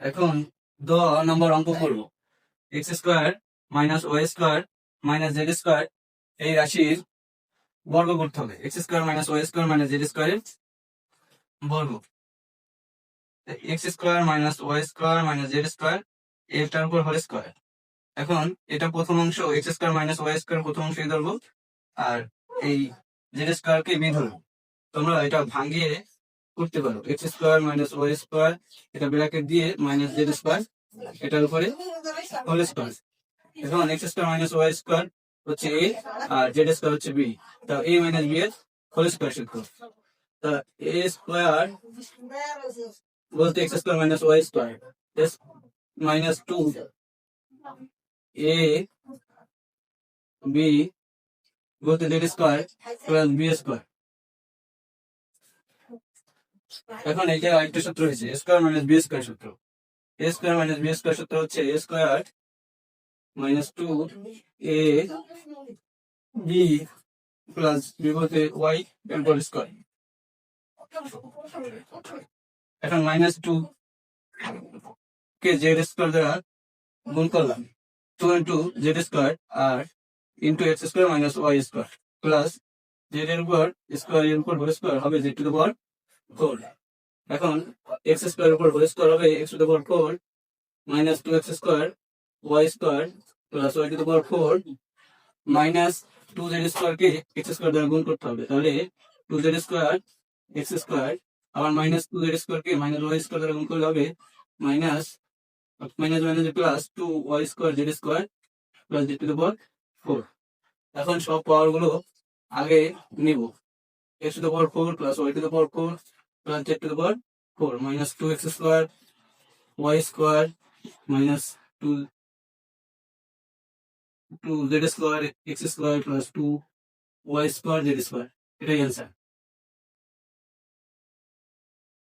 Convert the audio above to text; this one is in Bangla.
এখন নম্বর অঙ্ক করবো। X square minus Y square minus Z square এই রাশির বর্গ করতে হবে। X square minus Y square minus Z স্কোয়ারের বর্গ। X square minus Y square minus Z square এটার উপর হোল স্কোয়ার। এখন এটা প্রথম অংশ X square minus Y square প্রথম অংশ ধরবো, আর এই জেড স্কোয়ার কে বি ধরবো। তোমরা এটা ভাঙিয়ে করতে পারো। X square minus Y square এটা ব্র্যাকেট দিয়ে মাইনাস জেড স্কোয়ার এটার উপরে হোল স্কোয়ার। এখন X square minus Y square হচ্ছে এ আর জেড স্কোয়ার হচ্ছে বি। তা এ মাইনাস বি এর হোল স্কোয়ার সূত্র। তা এ স্কোয়ার বলতে X square minus Y square minus 2 A B বলতে Z square plus B square. এখন এইটা আরেকটা সূত্র হয়েছে A square minus B square সূত্র। এ স্কোয়ার মাইনাস বি স্কোয়ার সূত্র হচ্ছে A square minus 2 A B plus B বলতে ওয়াই এর হোল স্কোয়ার। এখন মাইনাস 2 কে জেড স্কোয়ার দ্বারা গুণ করলাম, 2 ইন্টু জেড স্কোয়ার আর into X square minus Y square plus Z এর উপর স্কোয়ার এর উপর হোল স্কোয়ার হবে জেড টু দ্য পাওয়ার 4। এখন এক্স স্কোয়ার উপর হোল স্কোয়ার হবে X to the power 4 minus 2x square y square plus y to the power 4 minus 2z square কে এক্স স্কোয়ার দ্বারা গুণ করতে হবে। তাহলে 2z স্কোয়ার এক্স স্কোয়ার আবার মাইনাস 2z স্কোয়ার কে মাইনাস ওয়াই স্কোয়ার দ্বারা গুণ করলে হবে minus minus minus plus 2y square z square plus z to the power 4। এখন সব পাওয়ার গুলো আগে নিব। X to the power 4 plus y to the power 4 plus z to the power 4 minus 2x square y square minus 2z square x square plus 2y square z square. এটাই অ্যান্সার।